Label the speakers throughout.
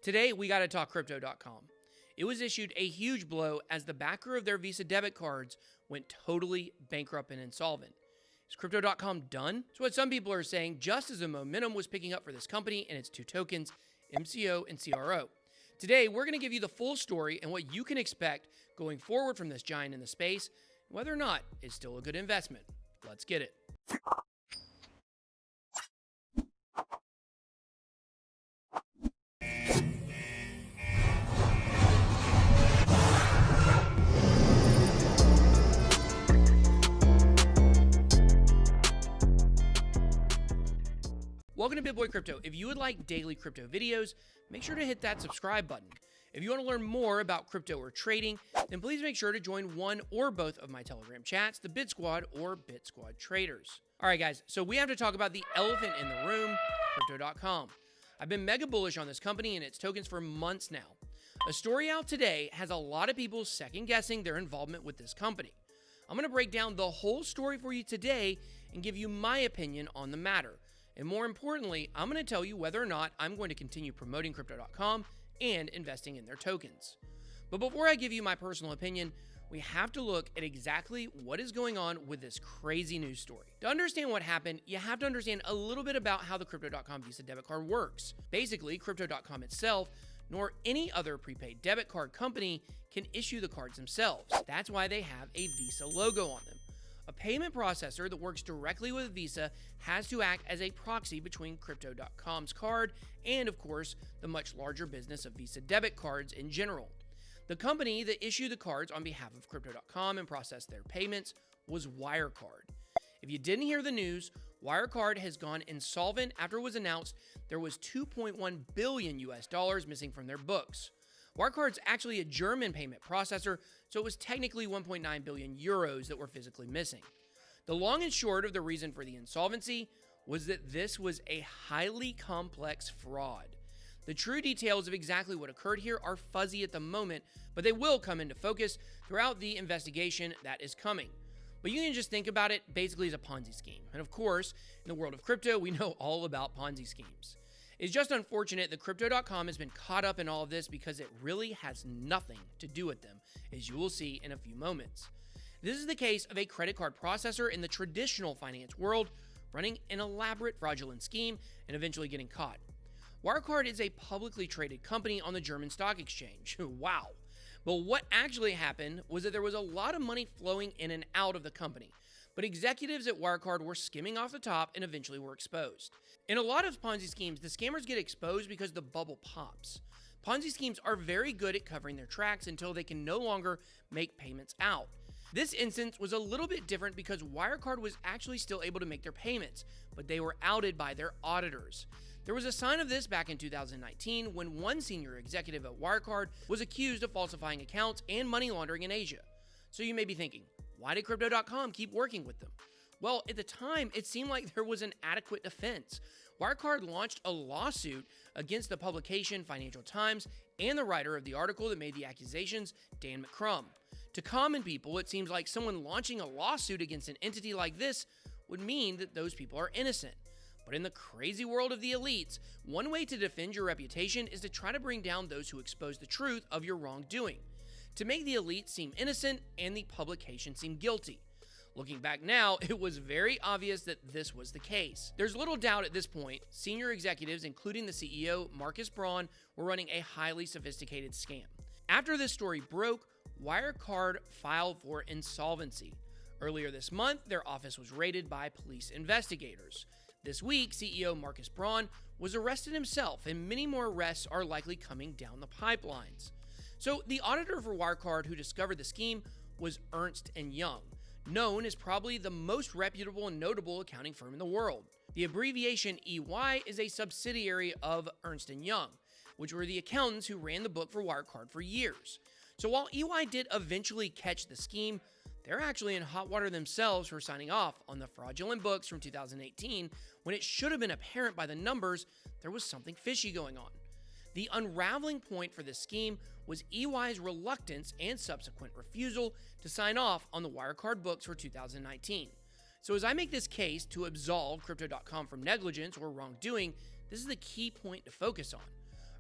Speaker 1: Today, we got to talk Crypto.com. It was issued a huge blow as the backer of their Visa debit cards went totally bankrupt and insolvent. Is Crypto.com done? It's what some people are saying, just as the momentum was picking up for this company and its two tokens, MCO and CRO. Today, we're going to give you the full story and what you can expect going forward from this giant in the space, and whether or not it's still a good investment. Let's get it. Welcome to BitBoy Crypto. If you would like daily crypto videos, make sure to hit that subscribe button. If you want to learn more about crypto or trading, then please make sure to join one or both of my Telegram chats, the Bit Squad or Bit Squad Traders. All right, guys, so we have to talk about the elephant in the room, Crypto.com. I've been mega bullish on this company and its tokens for months now. A story out today has a lot of people second-guessing their involvement with this company. I'm going to break down the whole story for you today and give you my opinion on the matter. And more importantly, I'm going to tell you whether or not I'm going to continue promoting Crypto.com and investing in their tokens. But before I give you my personal opinion, we have to look at exactly what is going on with this crazy news story. To understand what happened, you have to understand a little bit about how the Crypto.com Visa debit card works. Basically, Crypto.com itself, nor any other prepaid debit card company, can issue the cards themselves. That's why they have a Visa logo on them. A payment processor that works directly with Visa has to act as a proxy between Crypto.com's card and, of course, the much larger business of Visa debit cards in general. The company that issued the cards on behalf of Crypto.com and processed their payments was Wirecard. If you didn't hear the news, Wirecard has gone insolvent after it was announced there was $2.1 billion missing from their books. Wirecard's actually a German payment processor, so it was technically 1.9 billion euros that were physically missing. The long and short of the reason for the insolvency was that this was a highly complex fraud. The true details of exactly what occurred here are fuzzy at the moment, but they will come into focus throughout the investigation that is coming. But you can just think about it basically as a Ponzi scheme. And of course, in the world of crypto, we know all about Ponzi schemes. It's just unfortunate that Crypto.com has been caught up in all of this because it really has nothing to do with them, as you will see in a few moments. This is the case of a credit card processor in the traditional finance world running an elaborate fraudulent scheme and eventually getting caught. Wirecard is a publicly traded company on the German stock exchange. Wow. But what actually happened was that there was a lot of money flowing in and out of the company, but executives at Wirecard were skimming off the top and eventually were exposed. In a lot of Ponzi schemes, the scammers get exposed because the bubble pops. Ponzi schemes are very good at covering their tracks until they can no longer make payments out. This instance was a little bit different because Wirecard was actually still able to make their payments, but they were outed by their auditors. There was a sign of this back in 2019 when one senior executive at Wirecard was accused of falsifying accounts and money laundering in Asia. So you may be thinking, why did Crypto.com keep working with them? Well, at the time, it seemed like there was an adequate defense. Wirecard launched a lawsuit against the publication Financial Times and the writer of the article that made the accusations, Dan McCrum. To common people, it seems like someone launching a lawsuit against an entity like this would mean that those people are innocent. But in the crazy world of the elites, one way to defend your reputation is to try to bring down those who expose the truth of your wrongdoing, to make the elite seem innocent and the publication seem guilty. Looking back now, it was very obvious that this was the case. There's little doubt at this point, senior executives, including the CEO, Markus Braun, were running a highly sophisticated scam. After this story broke, Wirecard filed for insolvency. Earlier this month, their office was raided by police investigators. This week, CEO Markus Braun was arrested himself, and many more arrests are likely coming down the pipelines. So the auditor for Wirecard who discovered the scheme was Ernst & Young, known as probably the most reputable and notable accounting firm in the world. The abbreviation EY is a subsidiary of Ernst & Young, which were the accountants who ran the book for Wirecard for years. So while EY did eventually catch the scheme, they're actually in hot water themselves for signing off on the fraudulent books from 2018 when it should have been apparent by the numbers there was something fishy going on. The unraveling point for this scheme was EY's reluctance and subsequent refusal to sign off on the Wirecard books for 2019. So as I make this case to absolve Crypto.com from negligence or wrongdoing, this is the key point to focus on.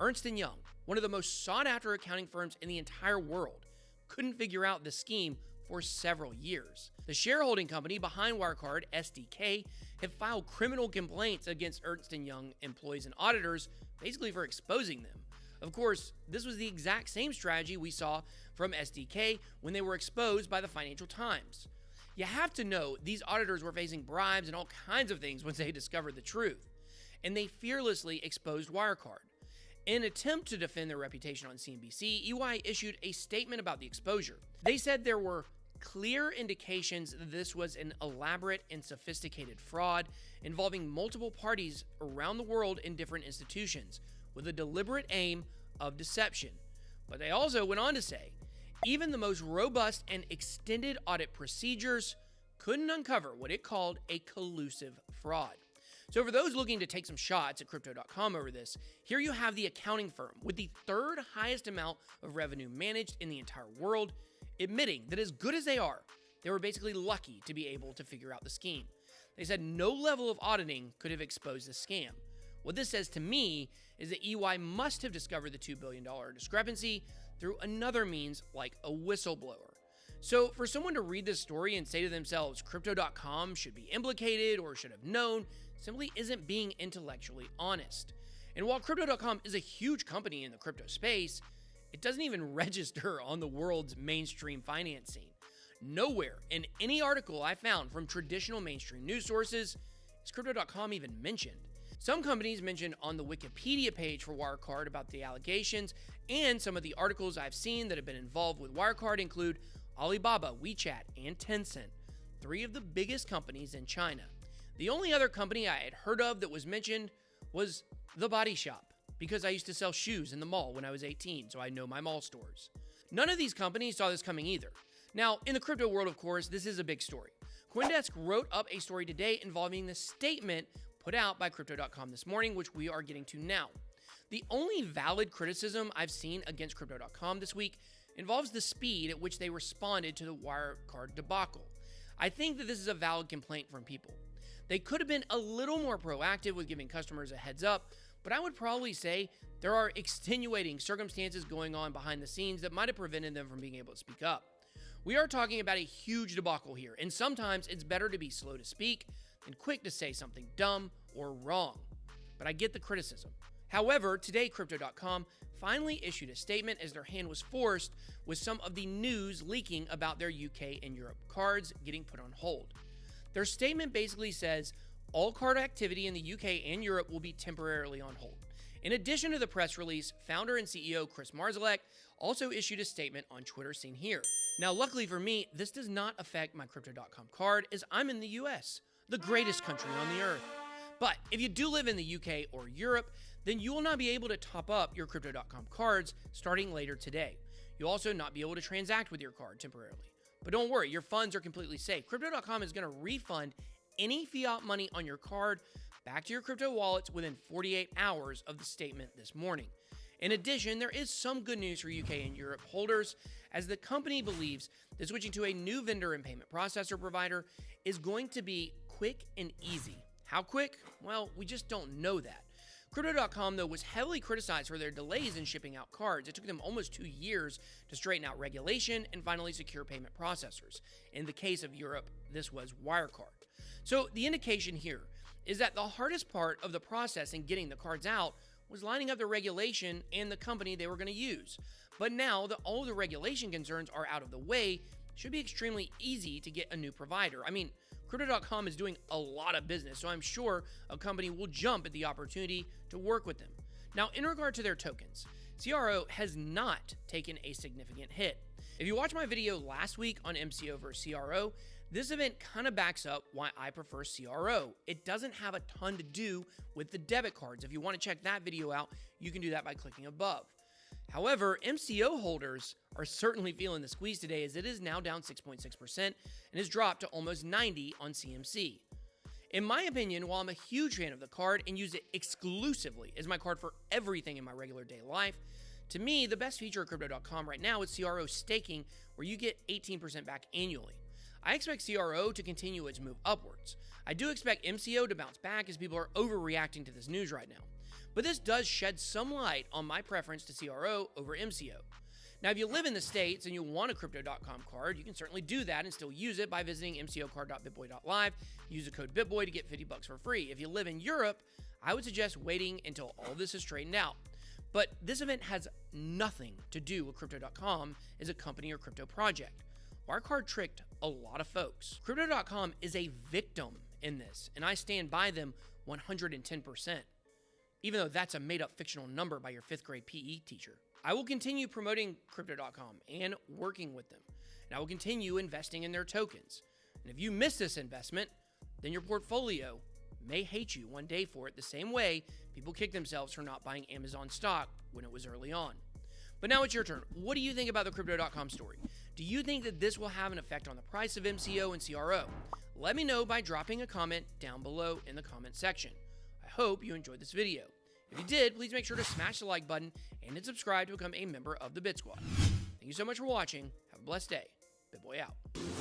Speaker 1: Ernst & Young, one of the most sought-after accounting firms in the entire world, couldn't figure out the scheme for several years. The shareholding company behind Wirecard, SDK, have filed criminal complaints against Ernst & Young employees and auditors, basically for exposing them. Of course, this was the exact same strategy we saw from SDK when they were exposed by the Financial Times. You have to know these auditors were facing bribes and all kinds of things once they discovered the truth, and they fearlessly exposed Wirecard. In an attempt to defend their reputation on CNBC, EY issued a statement about the exposure. They said there were clear indications that this was an elaborate and sophisticated fraud involving multiple parties around the world in different institutions, with a deliberate aim of deception. But they also went on to say, even the most robust and extended audit procedures couldn't uncover what it called a collusive fraud. So for those looking to take some shots at Crypto.com over this, here you have the accounting firm with the third highest amount of revenue managed in the entire world, admitting that as good as they were basically lucky to be able to figure out the scheme. They said no level of auditing could have exposed the scam. What this says to me is that EY must have discovered the $2 billion discrepancy through another means like a whistleblower. So for someone to read this story and say to themselves, Crypto.com should be implicated or should have known, simply isn't being intellectually honest. And while Crypto.com is a huge company in the crypto space, it doesn't even register on the world's mainstream finance scene. Nowhere in any article I found from traditional mainstream news sources is Crypto.com even mentioned. Some companies mentioned on the Wikipedia page for Wirecard about the allegations, and some of the articles I've seen that have been involved with Wirecard include Alibaba, WeChat, and Tencent, three of the biggest companies in China. The only other company I had heard of that was mentioned was The Body Shop, because I used to sell shoes in the mall when I was 18, so I know my mall stores. None of these companies saw this coming either. Now, in the crypto world, of course, this is a big story. CoinDesk wrote up a story today involving the statement put out by Crypto.com this morning, which we are getting to now. The only valid criticism I've seen against Crypto.com this week involves the speed at which they responded to the Wirecard debacle. I think that this is a valid complaint from people. They could have been a little more proactive with giving customers a heads up, but I would probably say there are extenuating circumstances going on behind the scenes that might have prevented them from being able to speak up. We are talking about a huge debacle here, and sometimes it's better to be slow to speak than quick to say something dumb or wrong. But I get the criticism. However, today Crypto.com finally issued a statement as their hand was forced with some of the news leaking about their UK and Europe cards getting put on hold. Their statement basically says all card activity in the UK and Europe will be temporarily on hold. In addition to the press release, founder and CEO Chris Marszalek also issued a statement on Twitter seen here. Now, luckily for me, this does not affect my Crypto.com card as I'm in the US, the greatest country on the earth. But if you do live in the UK or Europe, then you will not be able to top up your Crypto.com cards starting later today. You'll also not be able to transact with your card temporarily. But don't worry, your funds are completely safe. Crypto.com is going to refund any fiat money on your card back to your crypto wallets within 48 hours of the statement this morning. In addition, there is some good news for UK and Europe holders, as the company believes that switching to a new vendor and payment processor provider is going to be quick and easy. How quick? Well, we just don't know that. Crypto.com, though, was heavily criticized for their delays in shipping out cards. It took them almost 2 years to straighten out regulation and finally secure payment processors. In the case of Europe, this was Wirecard. So the indication here is that the hardest part of the process in getting the cards out was lining up the regulation and the company they were going to use. But now that all of the regulation concerns are out of the way, it should be extremely easy to get a new provider. I mean, Crypto.com is doing a lot of business, so I'm sure a company will jump at the opportunity to work with them. Now, in regard to their tokens, CRO has not taken a significant hit. If you watched my video last week on MCO versus CRO, this event kind of backs up why I prefer CRO. It doesn't have a ton to do with the debit cards. If you want to check that video out, you can do that by clicking above. However, MCO holders are certainly feeling the squeeze today, as it is now down 6.6% and has dropped to almost 90 on CMC. In my opinion, while I'm a huge fan of the card and use it exclusively as my card for everything in my regular day life, to me, the best feature of Crypto.com right now is CRO staking, where you get 18% back annually. I expect CRO to continue its move upwards. I do expect MCO to bounce back as people are overreacting to this news right now. But this does shed some light on my preference to CRO over MCO. Now, if you live in the States and you want a Crypto.com card, you can certainly do that and still use it by visiting mcocard.bitboy.live. Use the code BitBoy to get $50 for free. If you live in Europe, I would suggest waiting until all this is straightened out. But this event has nothing to do with Crypto.com as a company or crypto project. Wirecard tricked a lot of folks. Crypto.com is a victim in this, and I stand by them 110%, even though that's a made-up fictional number by your 5th grade PE teacher. I will continue promoting Crypto.com and working with them, and I will continue investing in their tokens. And if you miss this investment, then your portfolio may hate you one day for it, the same way people kick themselves for not buying Amazon stock when it was early on. But now it's your turn. What do you think about the Crypto.com story? Do you think that this will have an effect on the price of MCO and CRO? Let me know by dropping a comment down below in the comment section. I hope you enjoyed this video. If you did, please make sure to smash the like button and hit subscribe to become a member of the Bit Squad. Thank you so much for watching. Have a blessed day. BitBoy out.